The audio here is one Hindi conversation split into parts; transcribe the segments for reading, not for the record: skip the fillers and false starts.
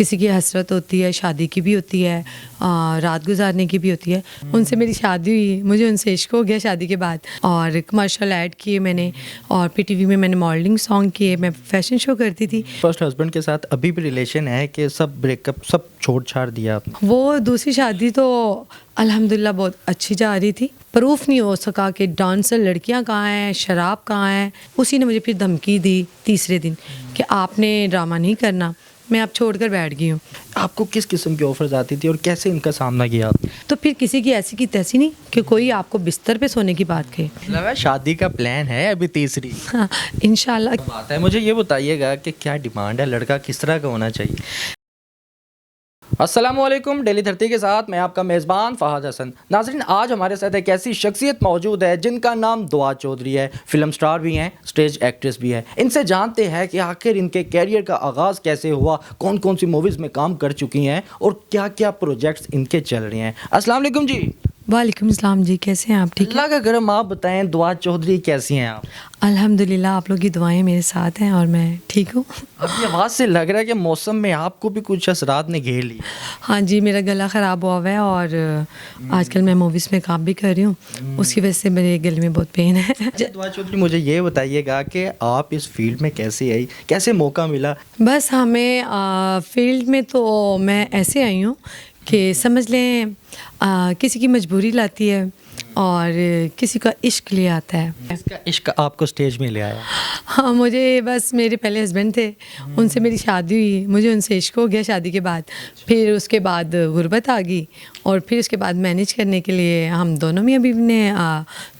किसी की हसरत होती है, शादी की भी होती है, रात गुजारने की भी होती है। उनसे मेरी शादी हुई, मुझे उनसे इश्क हो गया शादी के बाद, और कमर्शियल ऐड किए मैंने, और पीटीवी में मैंने मॉडलिंग सॉन्ग किए, मैं फैशन शो करती थी। फर्स्ट हस्बैंड के साथ अभी भी रिलेशन है कि सब ब्रेकअप सब छोड़ छाड़ दिया आपने? वो दूसरी शादी तो अल्हम्दुलिल्लाह बहुत अच्छी जा रही थी। प्रूफ नहीं हो सका कि डांसर लड़कियां कहाँ हैं, शराब कहाँ है। उसी ने मुझे फिर धमकी दी तीसरे दिन कि आपने ड्रामा नहीं करना। मैं अब छोड़कर बैठ गई हूँ। आपको किस किस्म की ऑफर्स आती थी और कैसे इनका सामना किया आपने? तो फिर किसी की ऐसी की तैसी नहीं कि कोई आपको बिस्तर पे सोने की बात कहे। मतलब है शादी का प्लान है अभी तीसरी हाँ, इंशाल्लाह। बात है। मुझे ये बताइएगा कि क्या डिमांड है, लड़का किस तरह का होना चाहिए? अस्सलामुअलैकुम, डेली धरती के साथ मैं आपका मेज़बान फ़हाद हसन। नाज़रीन, आज हमारे साथ एक ऐसी शख्सियत मौजूद है जिनका नाम दुआ चौधरी है। फिल्म स्टार भी हैं, स्टेज एक्ट्रेस भी है। इनसे जानते हैं कि आखिर इनके कैरियर का आगाज़ कैसे हुआ, कौन कौन सी मूवीज़ में काम कर चुकी हैं और क्या क्या प्रोजेक्ट्स इनके चल रहे हैं। अस्सलाम वालेकुम जी। वालेकुम अस्सलाम जी, कैसे हैं आप? ठीक है, अल्लाह का करम, आप बताएं दुआ चौधरी कैसी हैं आप? अल्हम्दुलिल्लाह, आप लोग की दुआएं मेरे साथ हैं और मैं ठीक हूँ। आपकी आवाज़ से लग रहा है कि मौसम में आपको भी कुछ असरात ने घेर लिया। हाँ जी, मेरा गला ख़राब हुआ हुआ है और आजकल मैं मूवीज़ में काम भी कर रही हूँ, उसकी वजह से मेरे गले में बहुत पेन है। अच्छा दुआ चौधरी, मुझे ये बताइएगा कि आप इस फील्ड में कैसे आई, कैसे मौका मिला? बस हमें फील्ड में तो मैं ऐसे आई हूँ कि समझ लें किसी की मजबूरी लाती है और किसी का इश्क ले आता है। इसका इश्क आपको स्टेज में ले आया? हाँ, मुझे बस मेरे पहले हस्बैंड थे, उनसे मेरी शादी हुई, मुझे उनसे इश्क हो गया शादी के बाद। फिर उसके बाद गुर्बत आ गई और फिर उसके बाद मैनेज करने के लिए हम दोनों मियाँ बीवी ने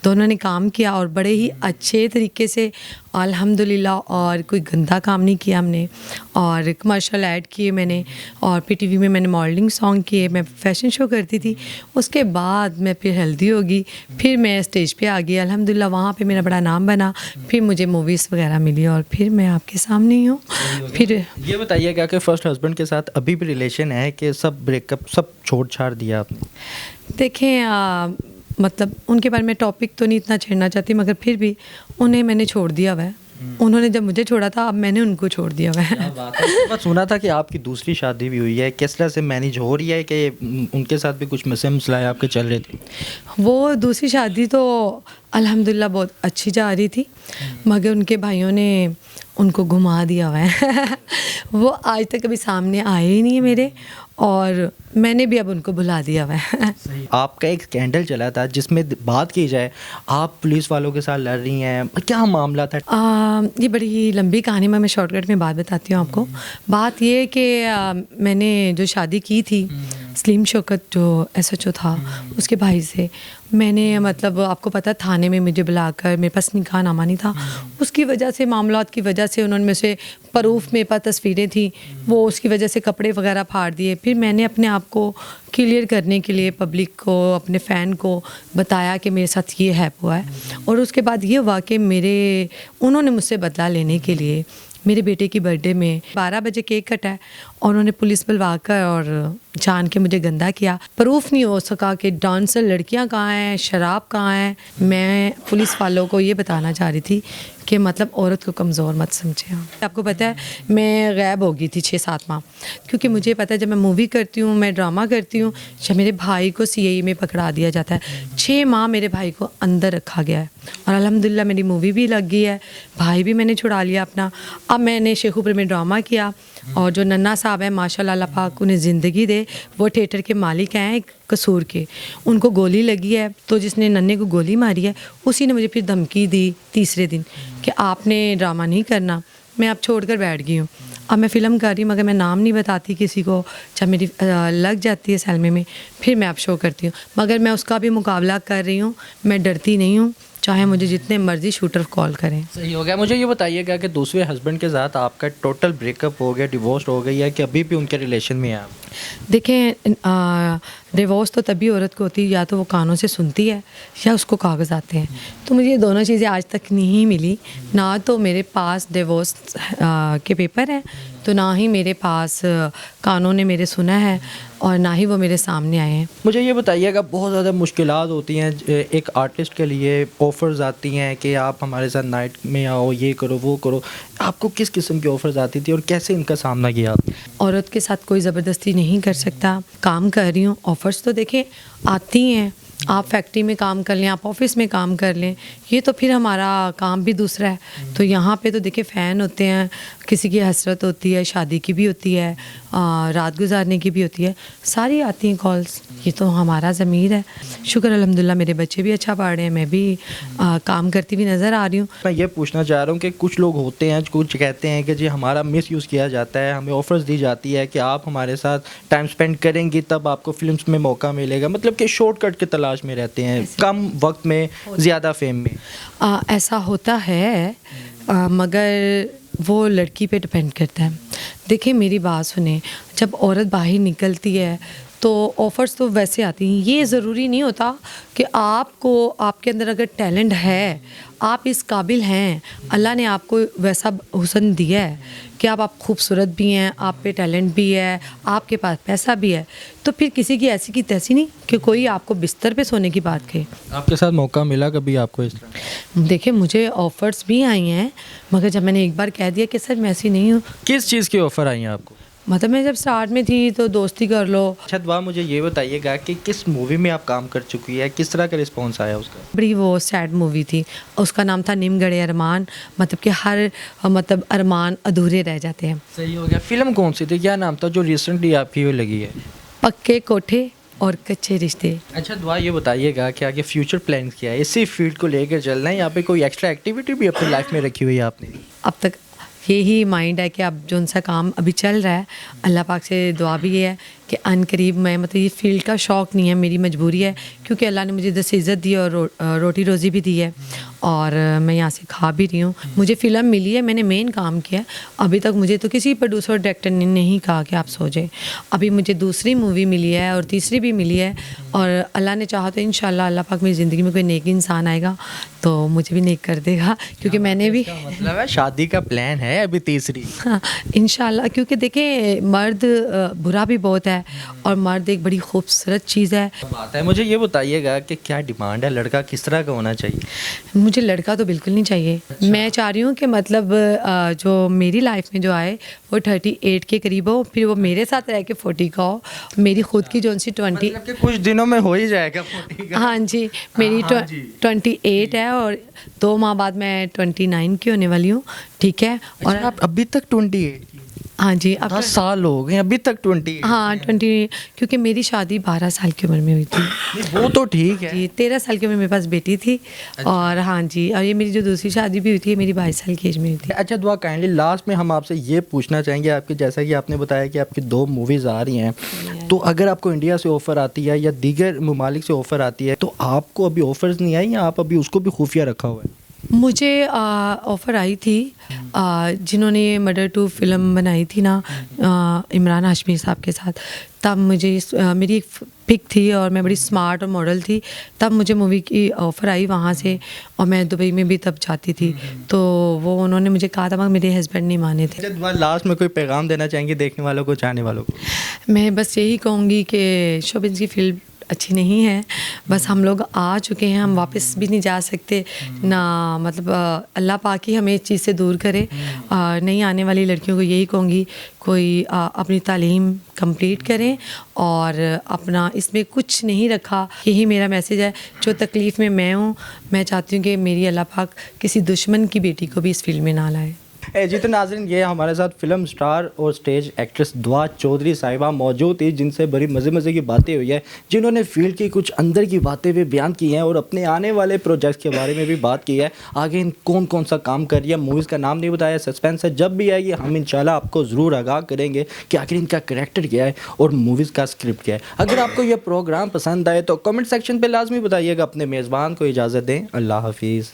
दोनों ने काम किया और बड़े ही अच्छे तरीके से अल्हम्दुलिल्लाह, और कोई गंदा काम नहीं किया हमने। और कमर्शियल ऐड किए मैंने, और पीटीवी में मैंने मॉडलिंग सॉन्ग किए, मैं फैशन शो करती थी। उसके बाद मैं फिर हेल्दी होगी, फिर मैं स्टेज पे आ गई अल्हम्दुलिल्लाह, वहाँ पे मेरा बड़ा नाम बना, फिर मुझे मूवीज़ वगैरह मिली और फिर मैं आपके सामने ही हूँ। फिर ये बताइएगा कि फर्स्ट हस्बैंड के साथ अभी भी रिलेशन है कि सब ब्रेकअप सब छोड़ छाड़ दिया आपने? देखें, मतलब उनके बारे में टॉपिक तो नहीं इतना छेड़ना चाहती, मगर फिर भी उन्हें मैंने छोड़ दिया हुआ है। उन्होंने जब मुझे छोड़ा था, अब मैंने उनको छोड़ दिया हुआ है। बस सुना था कि आपकी दूसरी शादी भी हुई है, किस तरह से मैनेज हो रही है कि उनके साथ भी कुछ मसले आपके चल रहे थे? वो दूसरी शादी तो अल्हम्दुलिल्लाह बहुत अच्छी जा रही थी, मगर उनके भाइयों ने उनको घुमा दिया हुआ है। वो आज तक कभी सामने आए ही नहीं है मेरे, और मैंने भी अब उनको भुला दिया हुआ है। आपका एक स्कैंडल चला था जिसमें बात की जाए आप पुलिस वालों के साथ लड़ रही हैं, क्या मामला था? ये बड़ी ही लंबी कहानी, मैं शॉर्टकट में बात बताती हूँ आपको। बात ये कि मैंने जो शादी की थी सलीम शौकत जो SHO था, उसके भाई से मैंने, मतलब आपको पता, थाने में मुझे बुलाकर, मेरे पास निकाह नामा नहीं था, उसकी वजह से, मामलात की वजह से उन्होंने मुझसे प्रूफ, मेरे पास तस्वीरें थी, वो उसकी वजह से कपड़े वगैरह फाड़ दिए। फिर मैंने अपने आप को क्लियर करने के लिए पब्लिक को, अपने फ़ैन को बताया कि मेरे साथ ये हैप हुआ है, और उसके बाद ये हुआ कि उन्होंने मुझसे बदला लेने के लिए मेरे बेटे की बर्थडे में 12 बजे केक कटा और उन्होंने पुलिस बुलवा कर और जान के मुझे गंदा किया। प्रूफ नहीं हो सका कि डांसर लड़कियां कहाँ हैं, शराब कहाँ है। मैं पुलिस वालों को ये बताना चाह रही थी कि मतलब औरत को कमज़ोर मत समझे। आपको पता है मैं गायब हो गई थी 6-7 माह, क्योंकि मुझे पता है जब मैं मूवी करती हूँ, मैं ड्रामा करती हूँ, जब मेरे भाई को CIA में पकड़ा दिया जाता है। 6 माह मेरे भाई को अंदर रखा गया है और अल्हम्दुलिल्लाह मेरी मूवी भी लग गई है, भाई भी मैंने छुड़ा लिया अपना। अब मैंने शेखुपुर में ड्रामा किया और जो नन्ना साहब हैं, माशाल्लाह अल्लाह पाक उन्हें ज़िंदगी दे, वो थिएटर के मालिक हैं कसूर के, उनको गोली लगी है, तो जिसने नन्हे को गोली मारी है उसी ने मुझे फिर धमकी दी तीसरे दिन कि आपने ड्रामा नहीं करना। मैं अब छोड़कर बैठ गई हूँ। अब मैं फ़िल्म कर रही हूँ, मगर मैं नाम नहीं बताती किसी को। जब मेरी लग जाती है सैलमे में, फिर मैं अब शो करती हूँ, मगर मैं उसका भी मुकाबला कर रही हूँ। मैं डरती नहीं हूँ, चाहे मुझे जितने मर्जी शूटर कॉल करें। सही हो गया। मुझे ये बताइएगा कि दूसरे हस्बैंड के साथ आपका टोटल ब्रेकअप हो गया, डिवोर्स हो गई है कि अभी भी उनके रिलेशन में है आप? देखें, डिवोर्स तो तभी औरत को होती है, या तो वो कानों से सुनती है या उसको कागज़ आते हैं। तो मुझे ये दोनों चीज़ें आज तक नहीं मिली, ना तो मेरे पास डिवोर्स के पेपर हैं, तो ना ही मेरे पास कानों ने मेरे सुना है और ना ही वो मेरे सामने आए हैं। मुझे ये बताइएगा, बहुत ज़्यादा मुश्किलात होती हैं एक आर्टिस्ट के लिए, ऑफ़र्स आती हैं कि आप हमारे साथ नाइट में आओ, ये करो वो करो, आपको किस किस्म की ऑफ़र्स आती थी और कैसे इनका सामना किया आपने? औरत के साथ कोई ज़बरदस्ती नहीं कर सकता। काम कर रही हूँ, ऑफ़र्स तो देखें आती हैं। आप फैक्ट्री में काम कर लें, आप ऑफिस में काम कर लें, ये तो फिर हमारा काम भी दूसरा है। तो यहाँ पे तो देखिए फ़ैन होते हैं, किसी की हसरत होती है, शादी की भी होती है, रात गुजारने की भी होती है, सारी आती हैं कॉल्स। ये तो हमारा ज़मीर है। शुक्र अल्हम्दुलिल्लाह मेरे बच्चे भी अच्छा पढ़ रहे हैं, मैं भी काम करती हुई नज़र आ रही हूँ। मैं ये पूछना चाह रहा हूँ कि कुछ लोग होते हैं, कुछ कहते हैं कि जी हमारा मिसयूज़ किया जाता है, हमें ऑफ़र्स दी जाती है कि आप हमारे साथ टाइम स्पेंड करेंगी तब आपको फ़िल्म्स में मौका मिलेगा, मतलब कि शॉर्टकट की तलाश में रहते हैं, कम वक्त में ज़्यादा फेम में। ऐसा होता है, मगर वो लड़की पे डिपेंड करता है। देखिए मेरी बात सुने, जब औरत बाहर निकलती है तो ऑफ़र्स तो वैसे आती हैं। ये ज़रूरी नहीं होता कि आपको, आपके अंदर अगर टैलेंट है, आप इस काबिल हैं, अल्लाह ने आपको वैसा हुस्न दिया है कि आप खूबसूरत भी हैं, आप पे टैलेंट भी है, आपके पास पैसा भी है, तो फिर किसी की ऐसी की तैसी नहीं कि कोई आपको बिस्तर पे सोने की बात कहे। आपके साथ मौका मिला कभी आपको इस तरह? देखिए मुझे ऑफ़र्स भी आई हैं, मगर जब मैंने एक बार कह दिया कि सर मैं ऐसी नहीं हूँ। किस चीज़ की ऑफ़र आई हैं आपको? मतलब मैं जब स्टार्ट में थी तो दोस्ती कर लो। अच्छा दुआ, मुझे ये बताइएगा कि किस मूवी में आप काम कर चुकी है, किस तरह का रिस्पॉन्स आया उसका? बड़ी वो सैड मूवी थी, उसका नाम था निमगढ़े अरमान, मतलब कि हर मतलब अरमान अधूरे रह जाते हैं। सही हो गया। फ़िल्म कौन सी थी, क्या नाम था जो रिसेंटली आपकी वो लगी है? पक्के कोठे और कच्चे रिश्ते। अच्छा दुआ, ये बताइएगा कि आगे फ्यूचर प्लान क्या है, इसी फील्ड को लेकर चलना है, यहाँ पे कोई एक्स्ट्रा एक्टिविटी भी अपनी लाइफ में रखी हुई है आपने? अब तक यही माइंड है कि अब जो उनसा काम अभी चल रहा है, अल्लाह पाक से दुआ भी ये है कि अनकरीब मैं, मतलब ये फील्ड का शौक़ नहीं है, मेरी मजबूरी है, क्योंकि अल्लाह ने मुझे दस इज़्ज़त दी और रोटी रोज़ी भी दी है और मैं यहाँ से खा भी रही हूँ। मुझे फ़िल्म मिली है, मैंने मेन काम किया, अभी तक मुझे तो किसी प्रोड्यूसर डायरेक्टर ने नहीं कहा कि आप सो जाए। अभी मुझे दूसरी मूवी मिली है और तीसरी भी मिली है, और अल्लाह ने चाहा तो इंशाल्लाह अल्लाह पाक मेरी ज़िंदगी में कोई नेक इंसान आएगा तो मुझे भी नेक कर देगा, क्योंकि मैंने भी मतलब है शादी का प्लान है अभी तीसरी? हाँ इंशाल्लाह, क्योंकि देखें मर्द बुरा भी बहुत है और मर्द एक बड़ी खूबसूरत चीज़ है। बात है। मुझे ये बताइएगा कि क्या डिमांड है, लड़का किस तरह का होना चाहिए? मुझे लड़का तो बिल्कुल नहीं चाहिए। मैं चाह रही हूँ कि मतलब जो मेरी लाइफ में जो आए वो 38 के करीब हो, फिर वो मेरे साथ रह के 40 का हो, मेरी खुद की जो सी 20, मतलब कि कुछ दिनों में हो ही जाएगा 40 का। हाँ जी, मेरी 28 है और 2 माह बाद मैं 29 की होने वाली हूँ, ठीक है। और अच्छा, आप अभी तक 28? हाँ जी, अब 10 साल हो गए अभी तक 28? हाँ 20, क्योंकि मेरी शादी 12 साल की उम्र में हुई थी। नहीं, वो तो ठीक है जी 13 साल की उम्र में मेरे पास बेटी थी। और हाँ जी, और ये मेरी जो दूसरी शादी भी हुई थी मेरी 22 साल की एज में हुई थी। अच्छा दुआ, काइंडली लास्ट में हम आपसे ये पूछना चाहेंगे, आपके जैसा कि आपने बताया कि आपकी 2 मूवीज़ आ रही हैं, तो अगर आपको इंडिया से ऑफ़र आती है या दीगर ममालिक से ऑफ़र आती है, तो आपको अभी ऑफ़र्स नहीं आई या आप अभी उसको भी खुफिया रखा हुआ है? मुझे ऑफ़र आई थी, जिन्होंने मर्डर 2 फिल्म बनाई थी ना इमरान हाशमी साहब के साथ, तब मुझे मेरी एक पिक थी और मैं बड़ी स्मार्ट और मॉडल थी, तब मुझे मूवी की ऑफ़र आई वहाँ से, और मैं दुबई में भी तब जाती थी, तो वो उन्होंने मुझे कहा था मगर मेरे हस्बैंड नहीं माने थे। अच्छा, लास्ट में कोई पैगाम देना चाहेंगे देखने वालों को, चाहने वालों को? मैं बस यही कहूँगी कि शोबिज़ की फील्ड अच्छी नहीं है, बस हम लोग आ चुके हैं, हम वापस भी नहीं जा सकते ना, मतलब अल्लाह पाक ही हमें इस चीज़ से दूर करे। नहीं आने वाली लड़कियों को यही कहूँगी, कोई अपनी तालीम कंप्लीट करें और अपना, इसमें कुछ नहीं रखा, यही मेरा मैसेज है। जो तकलीफ़ में मैं हूँ, मैं चाहती हूँ कि मेरी अल्लाह पाक किसी दुश्मन की बेटी को भी इस फील्ड में ना लाए। जी तो नाज़रीन, ये हमारे साथ फिल्म स्टार और स्टेज एक्ट्रेस दुआ चौधरी साहिबा मौजूद थी, जिनसे बड़ी मज़े की बातें हुई है, जिन्होंने फील्ड की कुछ अंदर की बातें भी बयान की हैं और अपने आने वाले प्रोजेक्ट्स के बारे में भी बात की है। आगे इन कौन सा काम कर रही है, मूवीज़ का नाम नहीं बताया, सस्पेंस है, जब भी आएगी हम इंशाल्लाह आपको ज़रूर आगाह करेंगे कि आखिर इनका करैक्टर क्या है और मूवीज़ का स्क्रिप्ट क्या है। अगर आपको यह प्रोग्राम पसंद आए तो कमेंट सेक्शन पर लाजमी बताइएगा। अपने मेज़बान को इजाज़त दें, अल्लाह हाफिज़।